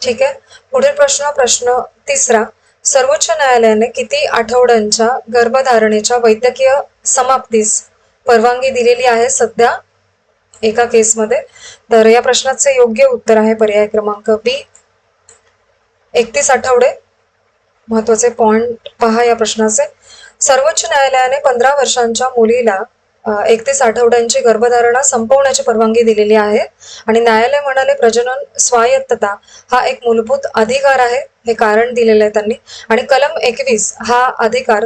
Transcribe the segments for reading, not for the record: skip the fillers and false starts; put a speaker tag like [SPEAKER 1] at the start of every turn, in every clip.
[SPEAKER 1] ठीक आहे. पुढील प्रश्न तिसरा. सर्वोच्च न्यायालयाने किती आठवड्यांच्या गर्भधारणेच्या वैद्यकीय समाप्तीस परवानगी दिलेली आहे सध्या एका केसमध्ये? तर या प्रश्नाचे योग्य उत्तर आहे पर्याय क्रमांक बी, 31 आठवडे. महत्वाचे पॉइंट पहा या प्रश्नाचे. सर्वोच्च न्यायालयाने 15 वर्षांच्या मुलीला 31 आठवड्यांची गर्भधारणा संपवण्याची परवानगी दिलेली आहे आणि न्यायालय म्हणाले प्रजनन स्वायत्तता हा एक मूलभूत अधिकार आहे, हे कारण दिलेलं आहे त्यांनी. आणि कलम 21 हा अधिकार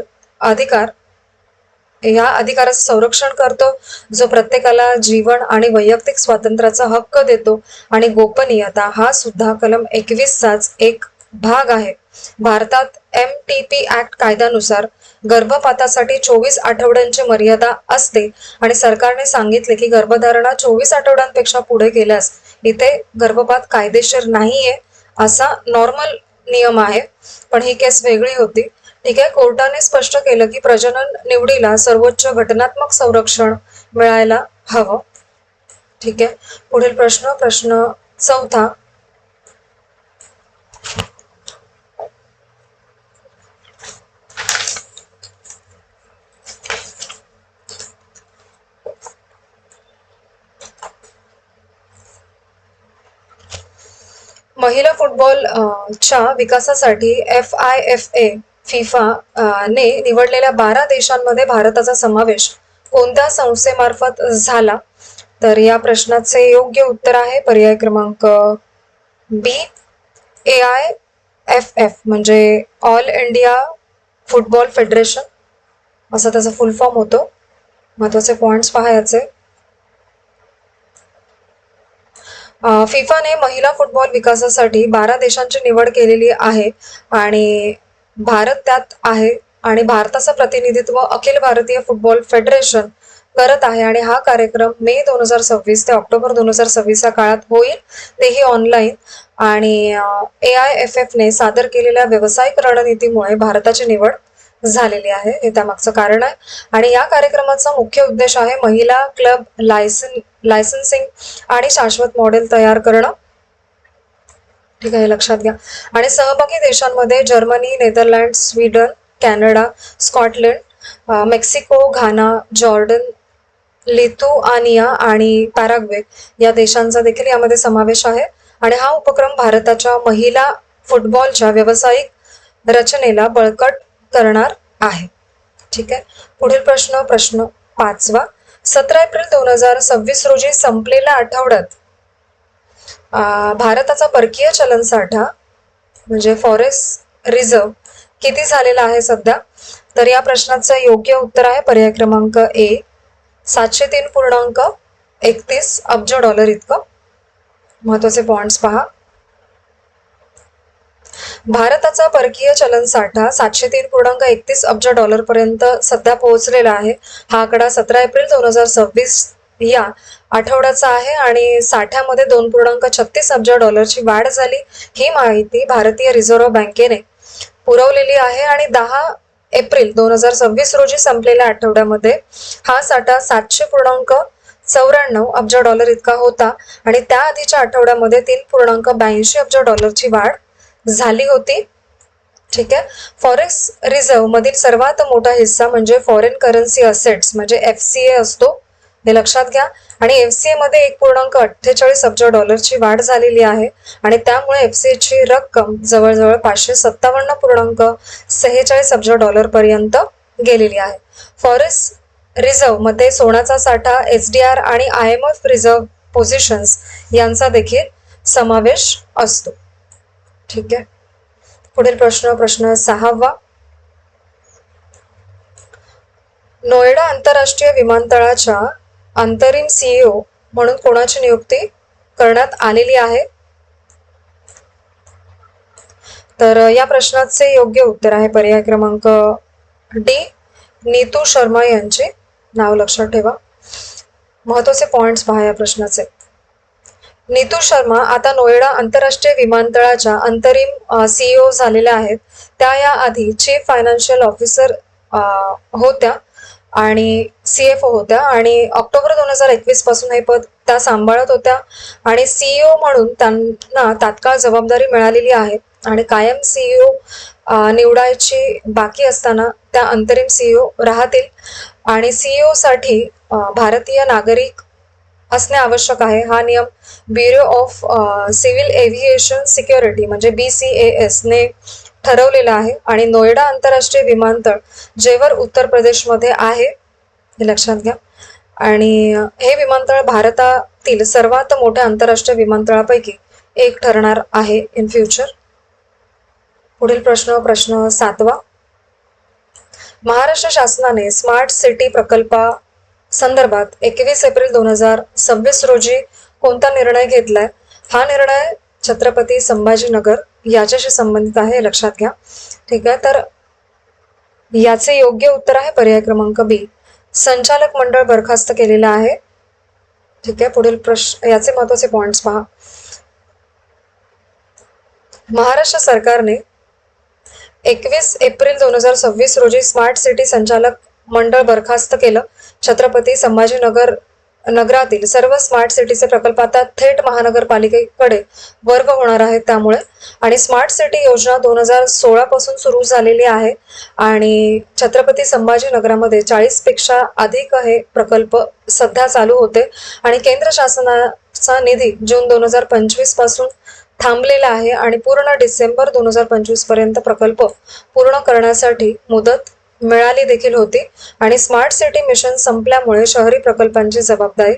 [SPEAKER 1] या अधिकाराचं संरक्षण करतो, जो प्रत्येकाला जीवन आणि वैयक्तिक स्वातंत्र्याचा हक्क देतो. आणि गोपनीयता हा सुद्धा कलम 21चाच एक भाग आहे. भारतात MTP ऍक्ट कायद्यानुसार गर्भपातासाठी 24 आठवड्यांची मर्यादा असते आणि सरकारने सांगितले की गर्भधारणा 24 आठवड्यांपेक्षा पुढे गेल्यास इथे गर्भपात कायदेशीर नाहीये, असा नॉर्मल नियम आहे. पण ही केस वेगळी होती. ठीक आहे. कोर्टाने स्पष्ट केलं की प्रजनन निवडीला सर्वोच्च घटनात्मक संरक्षण मिळायला हवं. ठीक आहे. पुढील प्रश्न चौथा. महिला फुटबॉल च्या विकासासाठी FIFA ने निवडलेल्या 12 देशांमध्ये भारताचा समावेश कोणत्या संस्थेमार्फत झाला? तर या प्रश्नाचे योग्य उत्तर आहे पर्याय क्रमांक बी, AIFF म्हणजे ऑल इंडिया फुटबॉल फेडरेशन, असा त्याचा फुल फॉर्म होतो. महत्वाचे पॉइंट्स पहा याचे. फिफाने महिला फुटबॉल विकासासाठी 12 देशांची निवड केलेली आहे आणि भारत त्यात आहे आणि भारताचं प्रतिनिधित्व अखिल भारतीय फुटबॉल फेडरेशन करत आहे. आणि हा कार्यक्रम मे 2026 ते ऑक्टोबर 2026 या काळात होईल, तेही ऑनलाईन. आणि AIFF ने सादर केलेल्या व्यावसायिक रणनीतीमुळे भारताची निवड झालेली आहे, हे त्यामागचं कारण आहे. आणि या कार्यक्रमाचा मुख्य उद्देश आहे महिला क्लब लायसन्सिंग आणि शाश्वत मॉडेल तयार करणं. ठीक आहे, लक्षात घ्या. आणि सहभागी देशांमध्ये Germany, Netherland, Sweden, Canada, Scotland, Mexico, Ghana, Jordan, Lithuania आणि पॅराग्वे या देशांचा देखील यामध्ये समावेश आहे. आणि हा उपक्रम भारताच्या महिला फुटबॉलच्या व्यावसायिक रचनेला बळकट करणार आहे. ठीक आहे. पुढील प्रश्न 5वा. 17 एप्रिल 2026 रोजी संपलेल्या आठवड्यात भारताचा परकीय चलन साठा म्हणजे फॉरेक्स रिझर्व किती झालेला आहे सध्या? तर या प्रश्नाचं योग्य उत्तर आहे पर्याय क्रमांक ए, 703.31 अब्ज डॉलर इतकं. महत्वाचे पॉइंट्स पहा. भारताचा परकीय चलन साठा 703.31 अब्ज डॉलर पर्यंत सध्या पोहोचलेला आहे. हा आकडा 17 एप्रिल 2026 या आठवड्याचा आहे आणि साठ्यामध्ये 2.36 अब्ज डॉलरची वाढ झाली. ही माहिती भारतीय रिझर्व्ह बँकेने पुरवलेली आहे. आणि 10 एप्रिल 2026 रोजी संपलेल्या आठवड्यामध्ये हा साठा 700.94 अब्ज डॉलर इतका होता आणि त्याआधीच्या आठवड्यामध्ये 3.82 अब्ज डॉलरची वाढ झाली होती. ठीक आहे. फॉरेक्स रिझर्व्ह मधील सर्वात मोठा हिस्सा म्हणजे फॉरेन करन्सी असेट्स म्हणजे FCA असतो, हे लक्षात घ्या. आणि FCA मध्ये 1.48 अब्ज डॉलरची वाढ झालेली आहे आणि त्यामुळे FCA ची रक्कम जवळजवळ 557.46 अब्ज डॉलर पर्यंत गेलेली आहे. फॉरेक्स रिझर्व्ह मध्ये सोन्याचा साठा, SDR आणि IMF रिझर्व्ह पोझिशन्स यांचा देखील समावेश असतो. ठीक आहे. पुढील प्रश्न 6वा. नोएडा आंतरराष्ट्रीय विमानतळाच्या अंतरिम CEO म्हणून कोणाची नियुक्ती करण्यात आलेली आहे? तर या प्रश्नाचे योग्य उत्तर आहे पर्याय क्रमांक डी, नीतू शर्मा यांचे नाव लक्षात ठेवा. महत्वाचे पॉइंट्स पहा या प्रश्नाचे. नीतू शर्मा आता नोएडा आंतरराष्ट्रीय विमानतळाच्या अंतरिम CEO झालेल्या आहेत. त्या या आधी चीफ फायनान्शियल ऑफिसर होत्या आणि CFO होत्या आणि ऑक्टोबर 2021 पासून हे पद त्या सांभाळत होत्या आणि सीईओ म्हणून त्यांना तात्काळ जबाबदारी मिळालेली आहे आणि कायम सीईओ निवडायची बाकी असताना त्या अंतरिम सीईओ राहतील आणि सीईओ साठी भारतीय नागरिक असणे आवश्यक आहे. हा नियम bureau of civil aviation security म्हणजे BCAS ने ठरवलेला आहे आणि नोएडा आंतरराष्ट्रीय विमानतळ जेवर उत्तर प्रदेशमध्ये आहे हे लक्षात घ्या आणि हे विमानतळ भारतातील सर्वात मोठ्या आंतरराष्ट्रीय विमानतळापैकी एक ठरणार आहे इन फ्युचर. पुढील प्रश्न 7वा. महाराष्ट्र शासनाने स्मार्ट सिटी प्रकल्पा संदर्भात 21 एप्रिल 2026 रोजी कोणता निर्णय घेतलाय? हा निर्णय छत्रपती संभाजीनगर याच्याशी संबंधित आहे, लक्षात घ्या. ठीक आहे, तर याचे योग्य उत्तर आहे पर्याय क्रमांक बी. संचालक मंडळ बरखास्त केलेला आहे. ठीक आहे, पुढील प्रश्न याचे महत्वाचे पॉइंट्स पहा. महाराष्ट्र सरकारने 21 एप्रिल 2026 रोजी स्मार्ट सिटी संचालक मंडळ बरखास्त केलं. छत्रपती संभाजीनगर नगरातील सर्व स्मार्ट सिटीचे प्रकल्प आता थेट महानगरपालिकेकडे वर्ग होणार आहेत त्यामुळे. आणि स्मार्ट सिटी योजना 2016 पासून सुरू झालेली आहे आणि छत्रपती संभाजीनगरामध्ये 40 पेक्षा अधिक हे प्रकल्प सध्या चालू होते आणि केंद्र शासनाचा निधी जून 2025 पासून थांबलेला आहे आणि पूर्ण डिसेंबर 2025 पर्यंत प्रकल्प पूर्ण करण्यासाठी मुदत मिळाली देखील होती आणि स्मार्ट सिटी मिशन संपल्यामुळे शहरी प्रकल्पांची जबाबदारी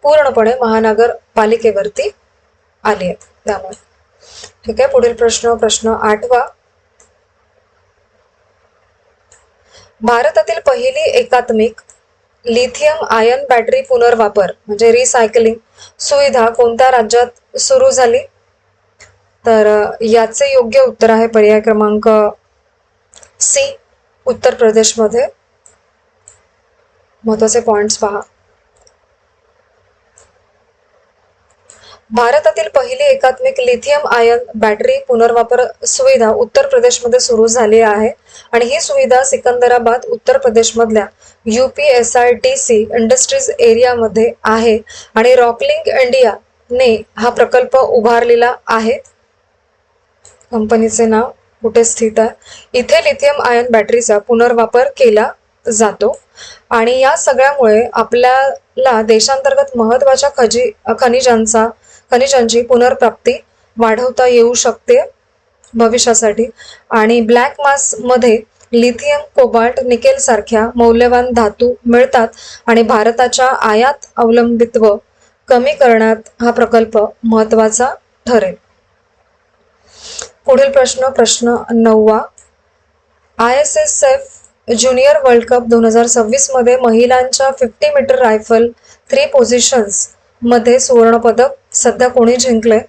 [SPEAKER 1] पूर्णपणे महानगरपालिकेवरती आली आहे त्यामुळे. ठीक आहे, पुढील प्रश्न 8वा. भारतातील पहिली एकात्मिक लिथियम आयन बॅटरी पुनर्वापर म्हणजे रिसायकलिंग सुविधा कोणत्या राज्यात सुरू झाली? तर याचे योग्य उत्तर आहे पर्याय क्रमांक सी, उत्तर प्रदेशमध्ये. महत्वाचे पॉइंट्स पहा. भारतातील पहिली एकात्मिक लिथियम आयन बॅटरी पुनर्वापर सुविधा उत्तर प्रदेशमध्ये सुरू झाली आहे आणि ही सुविधा सिकंदराबाद उत्तर प्रदेशमधल्या UPSITC इंडस्ट्रीज एरियामध्ये आहे आणि रॉकलिंक इंडिया ने हा प्रकल्प उभारलेला आहे. कंपनीचे नाव कुठे स्थित आहे. इथे लिथियम आयन बॅटरीचा पुनर्वापर केला जातो आणि या सगळ्यामुळे आपल्याला देशांतर्गत महत्वाच्या खनिजांची पुनर्प्राप्ती वाढवता येऊ शकते भविष्यासाठी आणि ब्लॅक मास मध्ये लिथियम, कोबाल्ट, निकेल सारख्या मौल्यवान धातू मिळतात आणि भारताच्या आयात अवलंबित्व कमी करण्यात हा प्रकल्प महत्वाचा ठरेल. पुढील प्रश्न 9वा. ISSF ज्युनियर वर्ल्ड कप 2026 मध्ये महिलांच्या 50 मीटर रायफल 3 पोझिशन्स मध्ये सुवर्ण पदक सध्या कोणी जिंकले?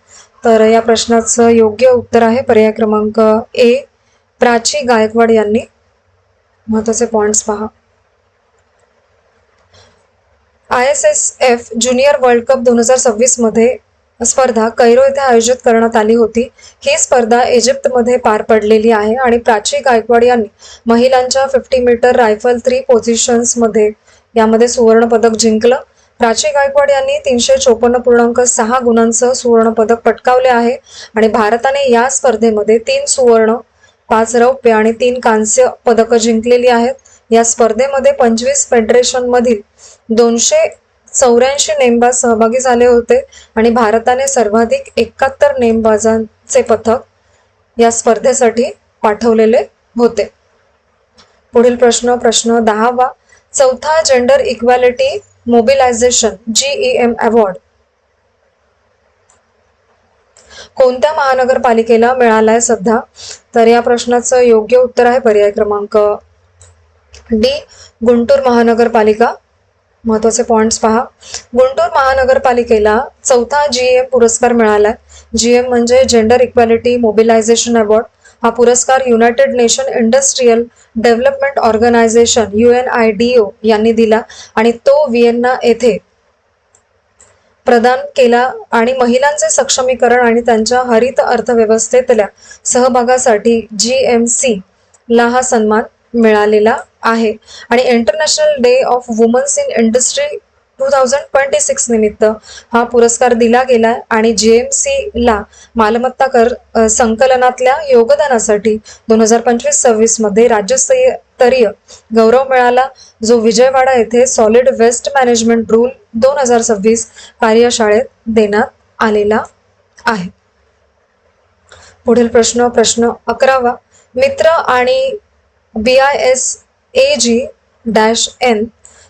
[SPEAKER 1] तर या प्रश्नाचं योग्य उत्तर आहे पर्याय क्रमांक ए, प्राची गायकवाड यांनी. महत्वाचे पॉइंट्स पहा. ISSF ज्युनियर वर्ल्ड कप 2026 मध्ये स्पर्धा कैरो येथे आयोजित करण्यात आली होती. ही स्पर्धा इजिप्तमध्ये पार पडलेली आहे आणि प्राची गायकवाड यांनी महिलांच्या 50 मीटर रायफल 3 पोझिशन्स मध्ये यामध्ये सुवर्ण पदक जिंकलं. प्राची गायकवाड यांनी 354.6 गुणांसह सुवर्ण पदक पटकावले आहे आणि भारताने या स्पर्धेमध्ये 3 सुवर्ण, 5 रौप्य आणि 3 कांस्य पदकं जिंकलेली आहेत. या स्पर्धेमध्ये 25 फेडरेशन मधील 284 नेमबाज सहभागी झाले होते आणि भारताने सर्वाधिक 71 नेमबाजांचे पथक या स्पर्धेसाठी पाठवलेले होते. पुढील प्रश्न 10वा. चौथा gender equality mobilisation GEM award कोणत्या महानगरपालिकेला मिळालाय सध्या? तर या प्रश्नाचं योग्य उत्तर आहे पर्याय क्रमांक डी, गुंटूर महानगरपालिका. महत्वाचे पॉइंट्स पहा. गुंटूर महानगरपालिकेला चौथा GEM पुरस्कार मिळालाय. GEM म्हणजे जेंडर इक्वॅलिटी मोबिलायझेशन अवॉर्ड. हा पुरस्कार united nation industrial development organisation UNIDO यांनी दिला आणि तो व्हिएन्ना येथे प्रदान केला आणि महिलांचे सक्षमीकरण आणि त्यांच्या हरित अर्थव्यवस्थेतल्या सहभागासाठी GMC ला हा सन्मान मिळालेला आहे. आणि international day of womens in industry 2026 निमित्त हा पुरस्कार दिला गेला आणि जीएमसी ला मालमत्ता कर संकलनातल्या योगदानासाठी 2025-26 मध्ये राज्यस्तरीय गौरव मिळाला, जो विजयवाडा येथे सॉलिड वेस्ट मॅनेजमेंट रूल 2026 कार्यशाळेत देण्यात आलेला आहे. पुढील प्रश्न 11वा. मित्र आणि BISAG-N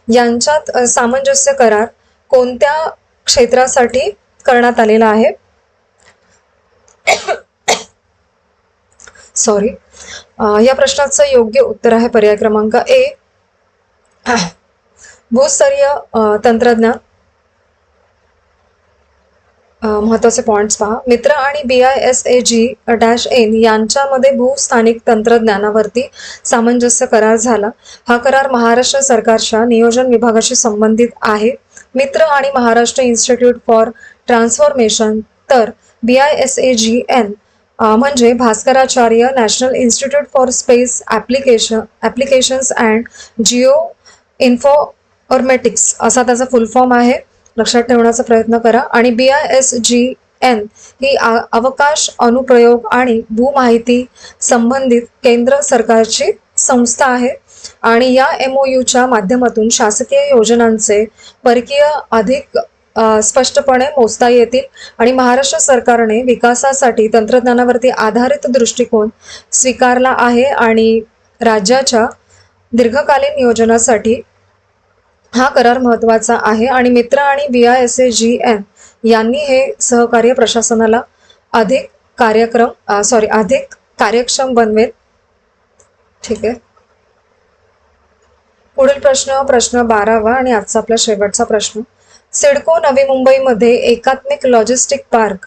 [SPEAKER 1] यांच्यात सामंजस्य करार कोणत्या क्षेत्रासाठी करण्यात आलेला आहे? सॉरी. या प्रश्नाचं योग्य उत्तर आहे पर्याय क्रमांक ए, भूस्तरीय तंत्रज्ञान. महत्वाचे पॉइंट्स पहा. मित्र आणि BISAG-N यांच्यामध्ये भूस्थानिक तंत्रज्ञानावरती सामंजस्य करार झाला. हा करार महाराष्ट्र सरकारच्या नियोजन विभागाशी संबंधित आहे. मित्र आणि महाराष्ट्र इन्स्टिट्यूट फॉर ट्रान्सफॉर्मेशन, तर BISAG-N म्हणजे Bhaskaracharya national institute for space applications and Jio informatics असा त्याचा फुल फॉर्म आहे. लक्षात ठेवण्याचा प्रयत्न करा. आणि BISAG-N ही अवकाश अनुप्रयोग आणि भूमाहिती संबंधित केंद्र सरकारची संस्था आहे आणि या MOUच्या माध्यमातून शासकीय योजनांचे परकीय अधिक स्पष्टपणे मोजता येतील आणि महाराष्ट्र सरकारने विकासासाठी तंत्रज्ञानावरती आधारित दृष्टिकोन स्वीकारला आहे आणि राज्याच्या दीर्घकालीन नियोजनासाठी हा करार महत्त्वाचा आहे. आणि मित्र आणि BISAG-N यांनी हे सहकार्य प्रशासनाला अधिक कार्यक्षम बनवेल. ठीक आहे. पुढील प्रश्न 12वा आणि आजचा आपला शेवटचा प्रश्न. सिडको नवी मुंबईमध्ये एकात्मिक लॉजिस्टिक पार्क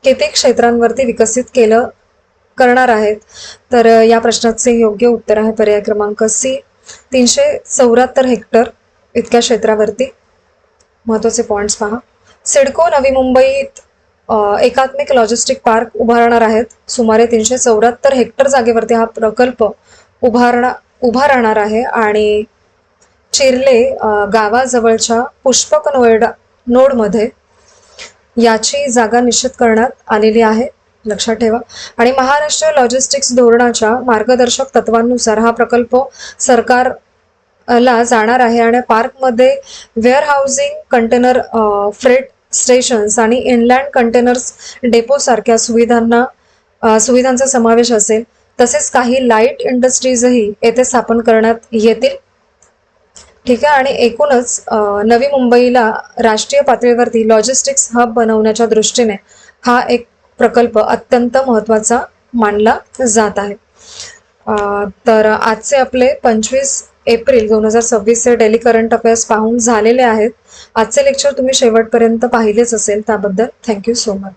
[SPEAKER 1] किती क्षेत्रांवरती विकसित करणार आहेत? तर या प्रश्नाचे योग्य उत्तर आहे पर्याय क्रमांक सी, 374 हेक्टर इतक्या क्षेत्रावरती. महत्वाचे पॉइंट्स पहा. सिडको नवी मुंबईत एकात्मिक लॉजिस्टिक पार्क उभारणार आहेत. सुमारे 374 हेक्टर जागेवरती हा प्रकल्प उभा राहणार आहे आणि चिर्ले गावाजवळच्या पुष्पक नोडमध्ये याची जागा निश्चित करण्यात आलेली आहे. लक्षात ठेवा. आणि महाराष्ट्र लॉजिस्टिक्स धोरणाच्या मार्गदर्शक तत्वांनुसार हा प्रकल्प सरकारला जाणार आहे आणि पार्कमध्ये वेअरहाऊसिंग, कंटेनर फ्रेट स्टेशन्स आणि इनलँड कंटेनर्स डेपो सारख्या सुविधांचा समावेश असेल. तसेच काही लाईट इंडस्ट्रीजही येथे स्थापन करण्यात येतील. ठीक आहे. आणि एकूणच नवी मुंबईला राष्ट्रीय पातळीवरती लॉजिस्टिक्स हब बनवण्याच्या दृष्टीने हा एक प्रकल्प अत्यंत महत्त्वाचा मानला जात आहे. तर आजचे आपले 25 एप्रिल 2026 डेली करंट अफेअर्स पाहून झालेले आहेत. आजचे लेक्चर तुम्ही शेवटपर्यंत पाहिलेच असेल, त्याबद्दल थँक्यू सो मच.